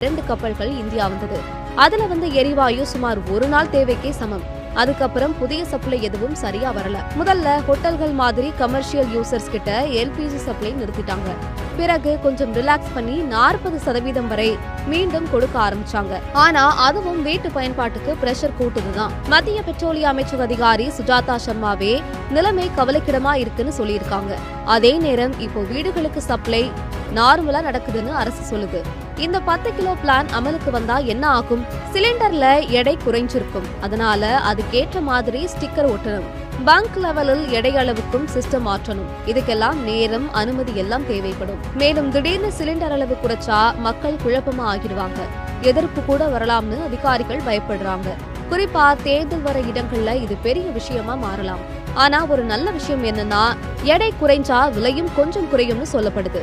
2 கப்பல்கள் இந்தியா வந்தது. அதுல வந்து எரிவாயு சுமார் ஒரு நாள் தேவைக்கே சமம். அதுக்கப்புறம் புதிய சப்ளை எதுவும் சரியா வரல. முதல்ல ஹோட்டல்கள் மாதிரி கமர்ஷியல் யூசர்ஸ் கிட்ட எல்பிஜி சப்ளை நிறுத்திட்டாங்க. பிறகு கொஞ்சம் ரிலாக்ஸ் பண்ணி 40% வரை மீண்டும் கொடுக்க ஆரம்பிச்சாங்க. ஆனா அதுவும் வீட்டு பயன்பாட்டுக்கு பிரஷர் கூட்டுதுதான். மத்திய பெட்ரோலிய அமைச்சக அதிகாரி சுஜாதா சர்மாவே நிலைமை கவலைக்கிடமா இருக்குன்னு சொல்லியிருக்காங்க. அதே நேரம் இப்போ வீடுகளுக்கு சப்ளை நார்மலா நடக்குதுன்னு அரசு சொல்லுது. இந்த 10 கிலோ பிளான் அமலுக்கு வந்தா என்ன ஆகும்? சிலிண்டர்ல எடை குறைஞ்சிருக்கும். அதனால அதுக்கேற்ற மாதிரி ஸ்டிக்கர் ஒட்டணும். பங்க் லெவலில் எடை அளவுக்கும் சிஸ்டம் மாற்றணும். இதுக்கெல்லாம் நேரம், அனுமதி எல்லாம் தேவைப்படும். மேலும் திடீர்னு சிலிண்டர் அளவு குறைச்சா மக்கள் குழப்பமா ஆகிடுவாங்க. எதிர்ப்பு கூட வரலாம்னு அதிகாரிகள் பயப்படுறாங்க. குறிப்பா தேர்தல் வர இடங்கள்ல இது பெரிய விஷயமா மாறலாம். ஆனா ஒரு நல்ல விஷயம் என்னன்னா, எடை குறைஞ்சா விலையும் கொஞ்சம் குறையும்னு சொல்லப்படுது.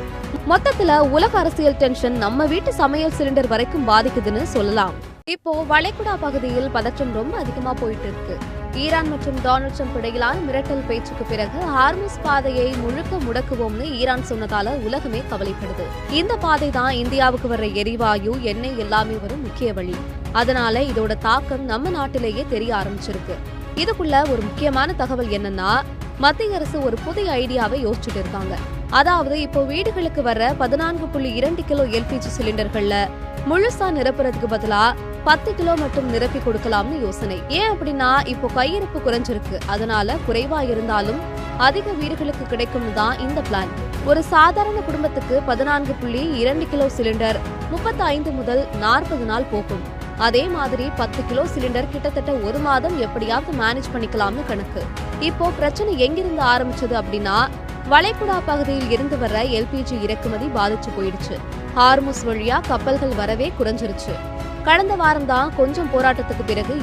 மொத்தத்துல உலக அரசியல் டென்ஷன் நம்ம வீட்டு சமையல் சிலிண்டர் வரைக்கும் பாதிக்குதுன்னு சொல்லலாம். இப்போ வளைகுடா பகுதியில் பதற்றம் ரொம்ப அதிகமா போயிட்டு இருக்கு. ஈரான் மற்றும் டொனால்ட் ட்ரம்ப் இடையிலான மிரட்டல் பேச்சுக்கு பிறகு ஹார்முஸ் பாதையை முழுக்க முடக்குவோம்னு ஈரான் சொன்னதால உலகமே கவலைப்படுது. இந்த பாதை தான் இந்தியாவுக்கு வர்ற எரிவாயு, எண்ணெய் எல்லாமே வரும் முக்கிய வழி. அதனால இதோட தாக்கம் நம்ம நாட்டிலேயே தெரிய ஆரம்பிச்சிருக்கு. இதுக்குள்ள ஒரு முக்கியமான தகவல் என்னன்னா, மத்திய அரசு ஒரு புதிய ஐடியாவை யோசிச்சுட்டு இருக்காங்க. அதாவது இப்போ வீடுகளுக்கு வர 14.2 கிலோ எல்பிஜி சிலிண்டர்கள்ல முழுசா நிரப்புறதுக்கு பதிலா 10 கிலோ மட்டும் நிரப்பி கொடுக்கலாம்னு யோசனை. ஏன் அப்படின்னா இப்போ கையிருப்பு குறைஞ்சிருக்கு. அதனால குறைவா இருந்தாலும் அதிக வீடுகளுக்கு கிடைக்கும்னு தான் இந்த பிளான். ஒரு சாதாரண குடும்பத்துக்கு 14.2 கிலோ சிலிண்டர் 35 முதல் 40 நாள் போகும். அதே மாதிரி 10 கிலோ சிலிண்டர் கிட்டத்தட்ட 1 மாதம் எப்படியாவது மேனேஜ் பண்ணிக்கலாம்னு கணக்கு. இப்போ பிரச்சனை எங்கிருந்து ஆரம்பிச்சது அப்படின்னா, வளைகுடா பகுதியில் இருந்து வர எல்பிஜி இறக்குமதி பாதிச்சு போயிடுச்சு. ஹார்முஸ் வழியா கப்பல்கள் வரவே குறைஞ்சிருச்சு. கடந்த வாரம் தான் கொஞ்சம் போராட்டத்துக்கு பிறகு